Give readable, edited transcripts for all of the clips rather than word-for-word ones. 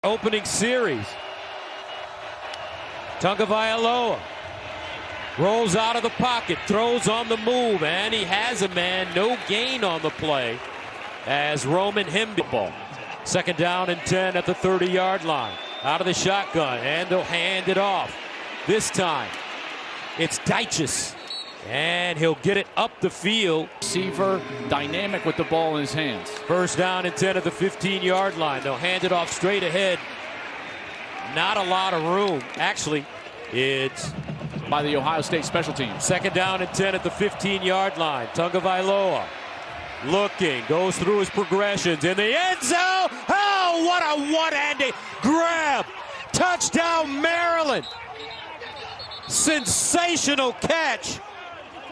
Opening series. Tagovailoa rolls out of the pocket, throws on the move, and he has a man. No gain on the play as Roman Himby. Second down and 10 at the 30-yard line. Out of the shotgun, and they'll hand it off. This time, it's Deitches, and he'll get it up the field. Receiver dynamic with the ball in his hands. First down and 10 at the 15-yard line. They'll hand it off straight ahead. Not a lot of room. Actually, it's by the Ohio State special teams. Second down and 10 at the 15-yard line. Tagovailoa looking, goes through his progressions in the end zone. Oh, what a one-handed grab. Touchdown, Maryland. Sensational catch.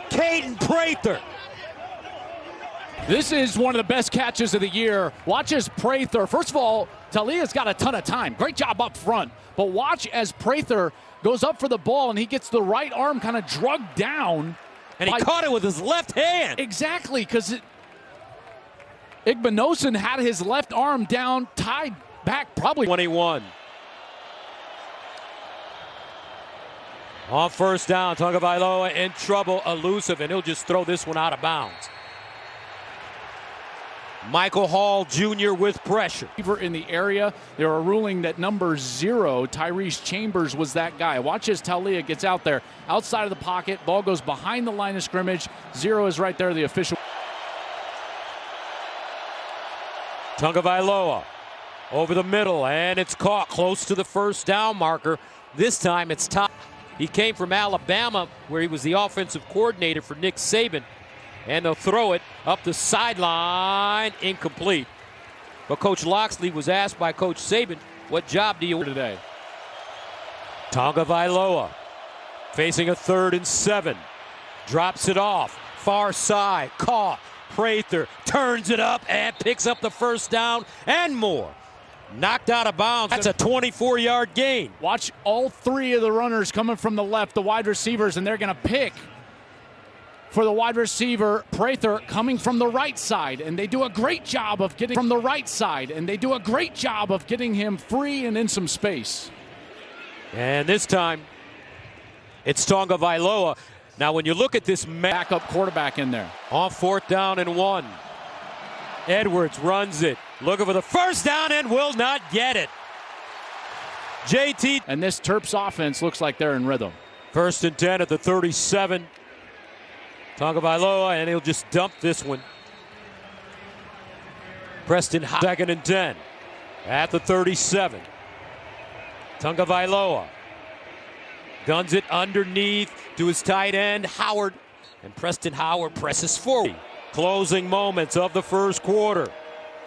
Caden Prather. This is one of the best catches of the year. Watch as Prather, first of all, Taulia's got a ton of time. Great job up front. But watch as Prather goes up for the ball and he gets the right arm kind of drugged down. And he caught it with his left hand. Exactly, because Igbinosun had his left arm down, tied back probably. 21. On first down, Tagovailoa in trouble, elusive, and he'll just throw this one out of bounds. Michael Hall Jr. with pressure. In the area, they were ruling that number 0, Tyrese Chambers, was that guy. Watch as Taulia gets out there, outside of the pocket. Ball goes behind the line of scrimmage. 0 is right there, the official. Tagovailoa over the middle, and it's caught close to the first down marker. This time it's top. He came from Alabama, where he was the offensive coordinator for Nick Saban. And they'll throw it up the sideline, incomplete. But Coach Loxley was asked by Coach Saban, what job do you want today? Tagovailoa facing a 3rd and 7. Drops it off, far side, caught. Prather turns it up and picks up the first down and more. Knocked out of bounds. That's a 24-yard gain. Watch all 3 of the runners coming from the left, the wide receivers, and they're going to pick for the wide receiver, Prather, coming from the right side, and they do a great job of getting from the right side, and they do a great job of getting him free and in some space. And this time, it's Tagovailoa. Now, when you look at this backup quarterback in there. On 4th down and 1. Edwards runs it, looking for the first down and will not get it. JT. And this Terps offense looks like they're in rhythm. 1st and 10 at the 37. Tagovailoa, and he'll just dump this one. Preston, 2nd and 10 at the 37. Tagovailoa guns it underneath to his tight end, Howard. And Preston Howard presses forward. Closing moments of the first quarter.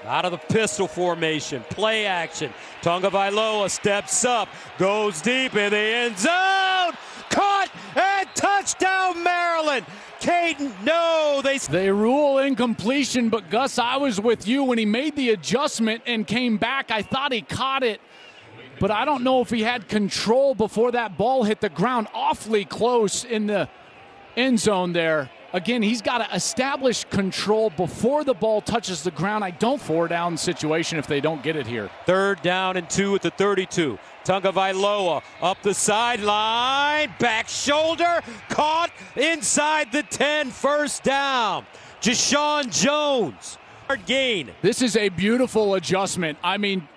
Out of the pistol formation, play action. Tagovailoa steps up, goes deep in the end zone. Caught and touchdown, Maryland. Caden, no, they rule incompletion, but Gus, I was with you when he made the adjustment and came back. I thought he caught it, but I don't know if he had control before that ball hit the ground. Awfully close in the end zone there. Again, he's got to establish control before the ball touches the ground. I don't 4-down situation if they don't get it here. 3rd down and 2 at the 32. Tagovailoa up the sideline, back shoulder, caught inside the 10, first down. Jeshaun Jones, hard gain. This is a beautiful adjustment. I mean,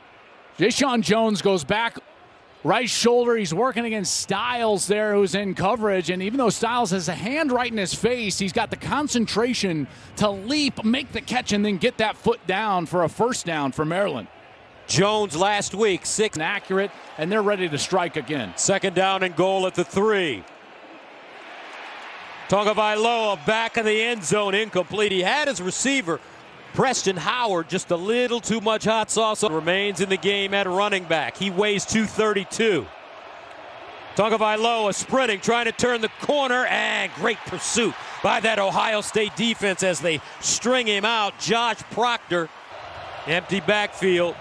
Jeshaun Jones goes back, right shoulder. He's working against Styles there, who's in coverage. And even though Styles has a hand right in his face, he's got the concentration to leap, make the catch, and then get that foot down for a first down for Maryland. Jones last week, 6 accurate, and they're ready to strike again. 2nd down and goal at the 3. Tagovailoa back in the end zone, incomplete. He had his receiver, Preston Howard, just a little too much hot sauce. Remains in the game at running back. He weighs 232. Tagovailoa sprinting, trying to turn the corner, and great pursuit by that Ohio State defense as they string him out. Josh Proctor, empty backfield.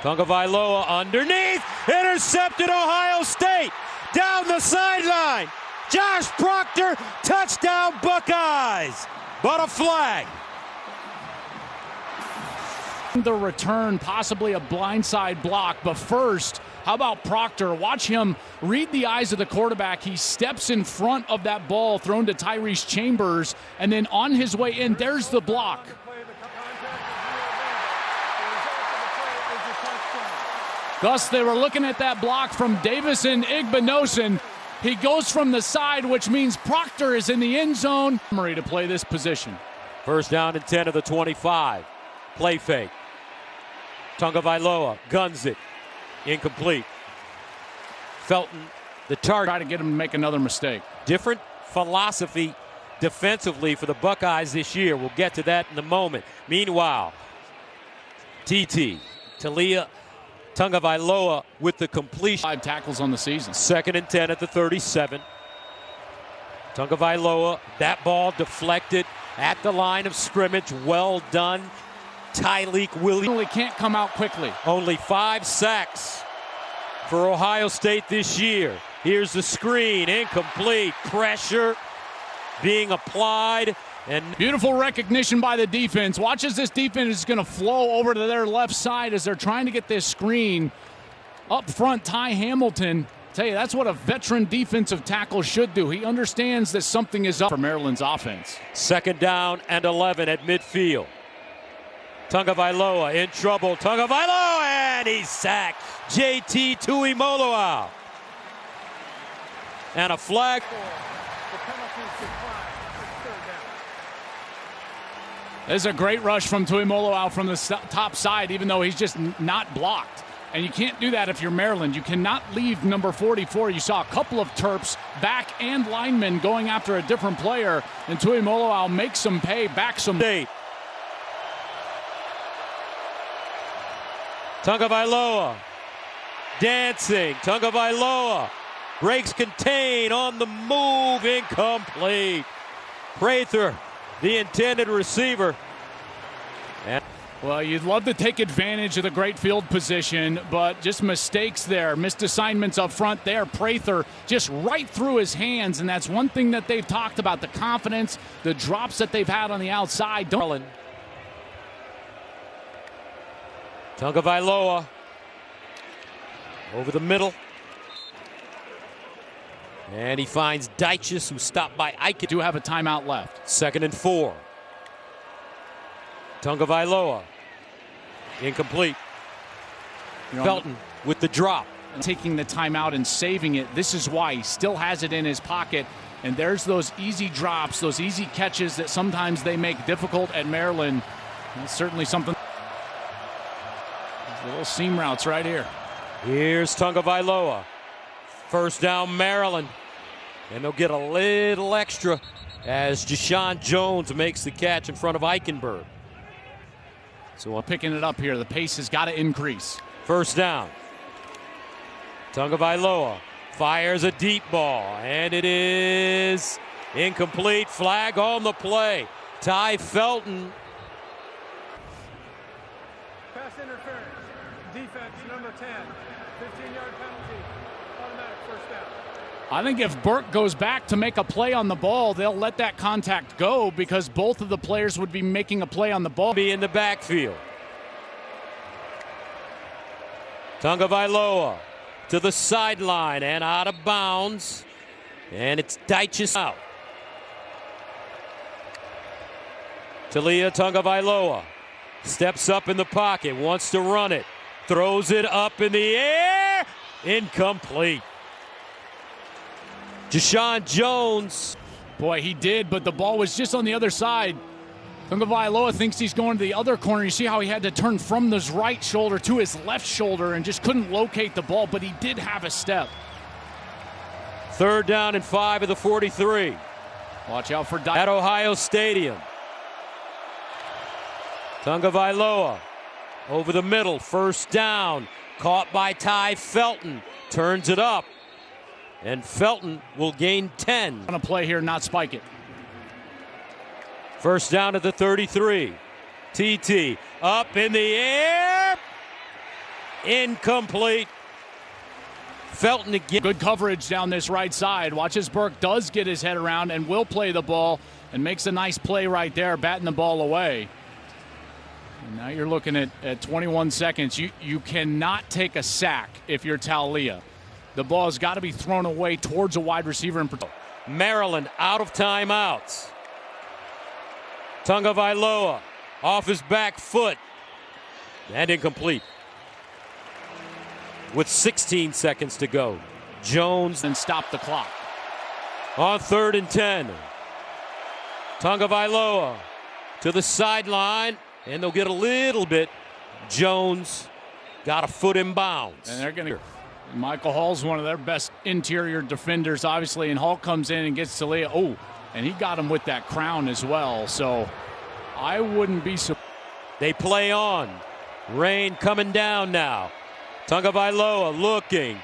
Tagovailoa underneath, intercepted Ohio State, down the sideline. Josh Proctor, touchdown Buckeyes, but a flag. The return, possibly a blindside block, but first, how about Proctor? Watch him read the eyes of the quarterback. He steps in front of that ball thrown to Tyrese Chambers, and then on his way in, there's the block. Gus, they were looking at that block from Davison Igbinosun. He goes from the side, which means Proctor is in the end zone. Murray to play this position. First down and 10 of the 25. Play fake. Tagovailoa guns it. Incomplete. Felton, the target. Try to get him to make another mistake. Different philosophy defensively for the Buckeyes this year. We'll get to that in a moment. Meanwhile, Taulia Tagovailoa with the completion. 5 tackles on the season. Second and 10 at the 37. Tagovailoa, that ball deflected at the line of scrimmage. Well done. Tyleik Williams. Really can't come out quickly. Only 5 sacks for Ohio State this year. Here's the screen, incomplete. Pressure being applied. And beautiful recognition by the defense. Watch as this defense is going to flow over to their left side as they're trying to get this screen. Up front, Ty Hamilton. Tell you, that's what a veteran defensive tackle should do. He understands that something is up for Maryland's offense. Second down and 11 at midfield. Tagovailoa in trouble. Tagovailoa, and he's sacked. JT Tuimoloau. And a flag. This is a great rush from Tuimoloau from the top side, even though he's just not blocked. And you can't do that if you're Maryland. You cannot leave number 44. You saw a couple of Terps, back and linemen, going after a different player. And Tuimoloau makes them pay, back some. Tagovailoa dancing. Tagovailoa breaks contain on the move. Incomplete. Prather, the intended receiver. Well, you'd love to take advantage of the great field position, but just mistakes there. Missed assignments up front there. Prather just right through his hands, and that's one thing that they've talked about, the confidence, the drops that they've had on the outside. Tagovailoa over the middle. And he finds Deitchus, who stopped by Ike. Do have a timeout left. Second and 4. Tagovailoa. Incomplete. Felton with the drop. Taking the timeout and saving it. This is why he still has it in his pocket. And there's those easy drops, those easy catches that sometimes they make difficult at Maryland. That's certainly something. Little seam routes right here. Here's Tagovailoa. First down, Maryland. And they'll get a little extra as Deshaun Jones makes the catch in front of Eichenberg. So picking it up here. The pace has got to increase. First down. Tagovailoa fires a deep ball, and it is incomplete. Flag on the play. Ty Felton. Pass interference. Defense number 10. 15-yard penalty. Automatic first down. I think if Burke goes back to make a play on the ball, they'll let that contact go because both of the players would be making a play on the ball. Be in the backfield. Tagovailoa to the sideline and out of bounds. And it's Deitchus out. Taulia Tagovailoa steps up in the pocket, wants to run it, throws it up in the air. Incomplete. Deshaun Jones. Boy, he did, but the ball was just on the other side. Tagovailoa thinks he's going to the other corner. You see how he had to turn from his right shoulder to his left shoulder and just couldn't locate the ball, but he did have a step. Third down and 5 of the 43. Watch out for at Ohio Stadium. Tagovailoa over the middle. First down. Caught by Ty Felton. Turns it up. And Felton will gain 10. On a play here, not spike it. First down at the 33. TT up in the air. Incomplete. Felton again. Good coverage down this right side. Watch as Burke does get his head around and will play the ball and makes a nice play right there, batting the ball away. Now you're looking at 21 seconds. You cannot take a sack if you're Taulia. The ball has got to be thrown away towards a wide receiver. Maryland out of timeouts. Tagovailoa off his back foot and incomplete. With 16 seconds to go, Jones and stop the clock. On 3rd and 10. Tagovailoa to the sideline, and they'll get a little bit. Jones got a foot in bounds. And they're going to. Michael Hall's one of their best interior defenders, obviously, and Hall comes in and gets Taulia. Oh, and he got him with that crown as well. So I wouldn't be surprised. They play on. Rain coming down now. Tagovailoa looking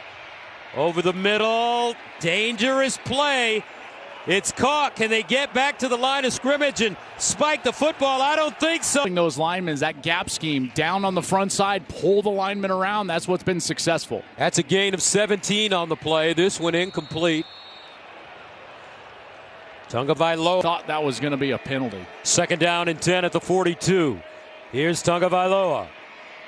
over the middle. Dangerous play. It's caught. Can they get back to the line of scrimmage and spike the football? I don't think so. Those linemen, that gap scheme, down on the front side, pull the lineman around. That's what's been successful. That's a gain of 17 on the play. This one incomplete. Tagovailoa thought that was going to be a penalty. 2nd down and 10 at the 42. Here's Tagovailoa.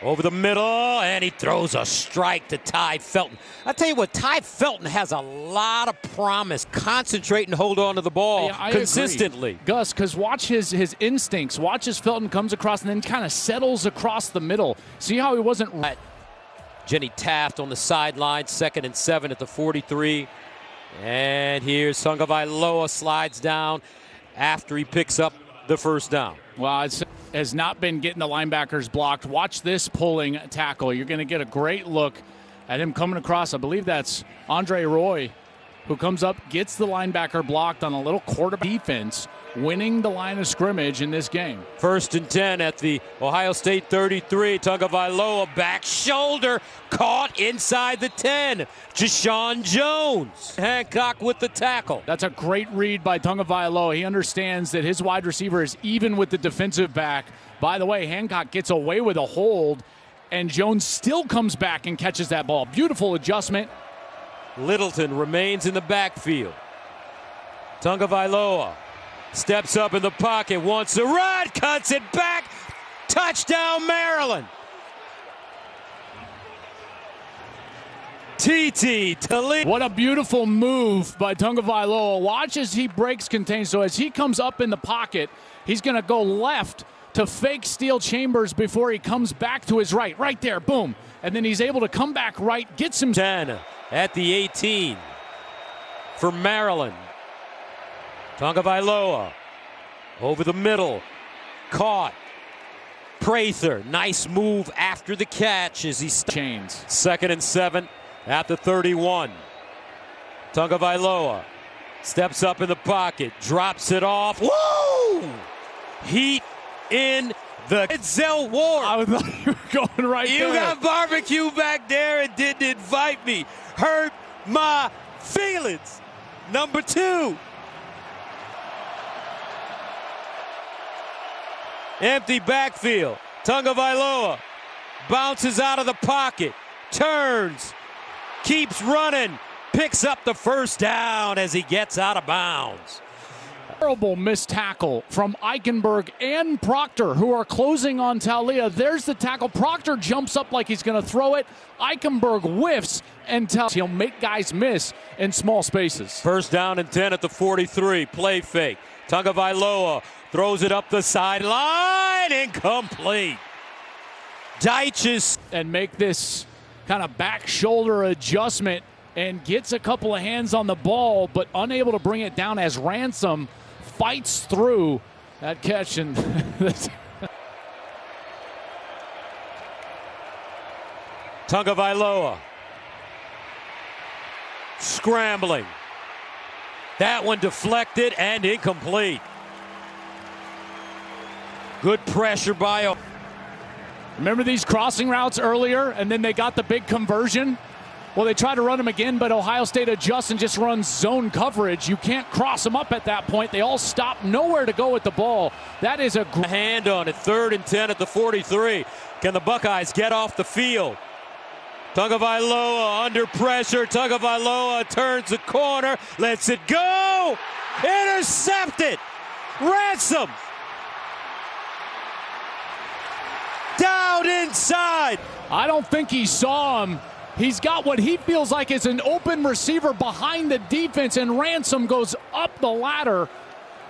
Over the middle, and he throws a strike to Ty Felton. I tell you what, Ty Felton has a lot of promise. Concentrate and hold on to the ball consistently. Agree. Gus, because watch his instincts. Watch as Felton comes across and then kind of settles across the middle. See how he wasn't. Jenny Taft on the sideline, 2nd and 7 at the 43. And here's Tagovailoa slides down after he picks up the 1st down. Well, it has not been getting the linebackers blocked. Watch this pulling tackle. You're going to get a great look at him coming across. I believe that's Andre Roy, who comes up, gets the linebacker blocked on a little quarterback defense, winning the line of scrimmage in this game. 1st and 10 at the Ohio State 33. Tagovailoa back shoulder caught inside the 10. Jashawn Jones. Hancock with the tackle. That's a great read by Tagovailoa. He understands that his wide receiver is even with the defensive back. By the way, Hancock gets away with a hold, and Jones still comes back and catches that ball. Beautiful adjustment. Littleton remains in the backfield. Tagovailoa steps up in the pocket, wants to run, cuts it back. Touchdown, Maryland. Taulia. What a beautiful move by Tagovailoa. Watch as he breaks contain. So as he comes up in the pocket, he's going to go left to fake steal Chambers before he comes back to his right. Right there, boom. And then he's able to come back right, gets him. 10 at the 18 for Maryland. Tagovailoa over the middle, caught. Prather, nice move after the catch as he chains. 2nd and 7 at the 31. Tagovailoa steps up in the pocket, drops it off. Woo! Heat in the Zell Ward. I thought you were going right there. You got barbecue back there and didn't invite me. Hurt my feelings. Number 2. Empty backfield. Tagovailoa bounces out of the pocket, turns, keeps running, picks up the 1st down as he gets out of bounds. Terrible missed tackle from Eichenberg and Proctor, who are closing on Taulia. There's the tackle. Proctor jumps up like he's going to throw it. Eichenberg whiffs, and he'll make guys miss in small spaces. 1st down and 10 at the 43. Play fake. Tagovailoa throws it up the sideline. Incomplete. Deitch and make this kind of back shoulder adjustment and gets a couple of hands on the ball, but unable to bring it down as Ransom fights through that catch. And Tagovailoa scrambling. That one deflected and incomplete. Good pressure by. Remember these crossing routes earlier, and then they got the big conversion? Well, they try to run them again, but Ohio State adjusts and just runs zone coverage. You can't cross them up at that point. They all stop, nowhere to go with the ball. That is a hand on it. 3rd and 10 at the 43. Can the Buckeyes get off the field? Tagovailoa under pressure. Tagovailoa turns the corner, lets it go. Intercepted. Ransom. found inside. I don't think he saw him. He's got what he feels like is an open receiver behind the defense, and Ransom goes up the ladder,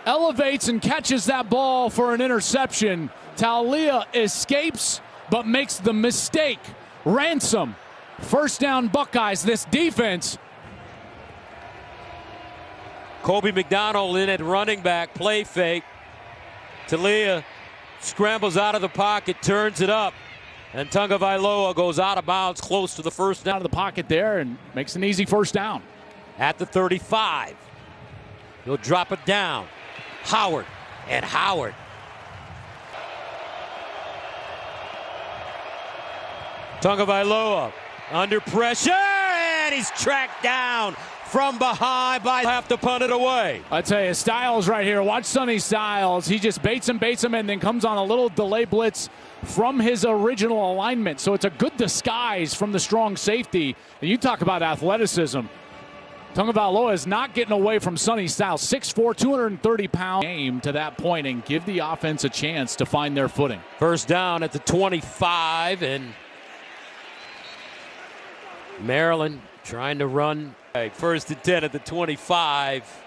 elevates and catches that ball for an interception. Taulia escapes but makes the mistake. Ransom, first down Buckeyes. This defense. Kobe McDonald in at running back, play fake. Taulia scrambles out of the pocket, turns it up, and Tagovailoa goes out of bounds close to the first down. Out of the pocket there and makes an easy first down. At the 35. He'll drop it down. Howard and Howard. Tagovailoa under pressure, and he's tracked down from behind by have to punt it away. I tell you, Styles right here. Watch Sonny Styles. He just baits him, and then comes on a little delay blitz from his original alignment. So it's a good disguise from the strong safety. And you talk about athleticism. Tagovailoa is not getting away from Sonny Styles. 6'4", 230-pound game to that point and give the offense a chance to find their footing. First down at the 25, and Maryland trying to run. First and 10 at the 25.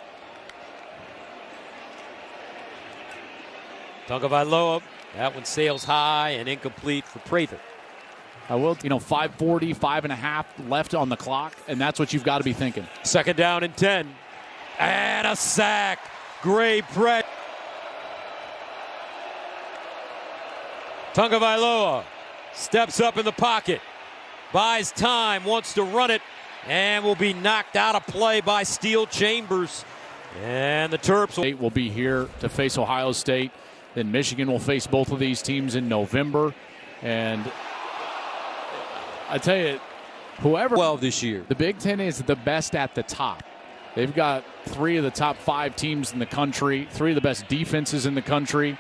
Tagovailoa, that one sails high and incomplete for Prather. I will, 5:40, 5.5 left on the clock, and that's what you've got to be thinking. Second down and 10. And a sack. Great press. Tagovailoa steps up in the pocket. Buys time, wants to run it, and will be knocked out of play by Steel Chambers. And the Terps will be here to face Ohio State. Then Michigan will face both of these teams in November. And I tell you, whoever 12 this year. The Big Ten is the best at the top. They've got 3 of the top 5 teams in the country, 3 of the best defenses in the country.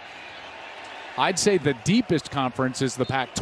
I'd say the deepest conference is the Pac-12.